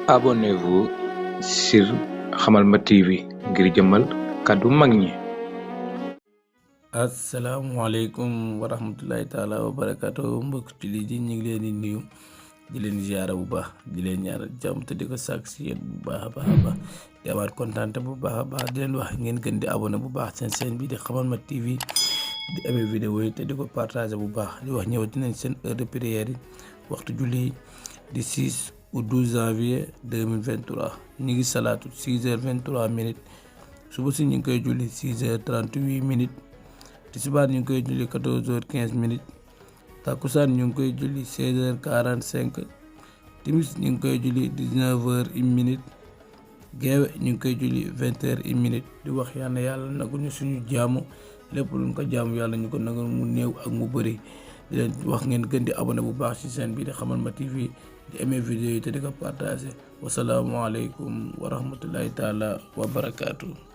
Abonnez-vous sur Hamalma TV ngir jëmmal kàddu mag ñi. asalaamaaleykum wa rahmatullahi taala wa barakaatu mbokk jullit yi ñu ngi leen di nuyu di leen ziyaara bu baax di leen ñaanal jàmm te di ko sàkk si yéen bu baax a baax di amaat kontaan bu baax a baax di leen wax ngeen gën di abonné bu baax seen chaîne bi di Hamalma TV di amee vidéo yi te di ko partagé bu baax di wax ñëw dinañ seen heure de prière yi waxtu julli yi di 6 au 12 janvier 2023 ñu ngi salaatu 6h23 suba si ñu ngi koy julli 6h38 tisbaar ñu ngi koy julli 14h15 takkusaan ñu ngi koy julli 16h45 timis ñu ngi koy julli 19h01 geewe ñu ngi koy julli 20h01 di wax yàlla nagu ñu suñu jaamu lépp luñ ko jaamu yàlla ñu ko nagu mu néew ak mu bëri di leen wax ngeen gën di abonné bu baax ci chaîne bi di Hamalma TV di aimer vidéo yi te di ko partagé wasalaamualeykum wa rahmatullahi taala wa barakaatu.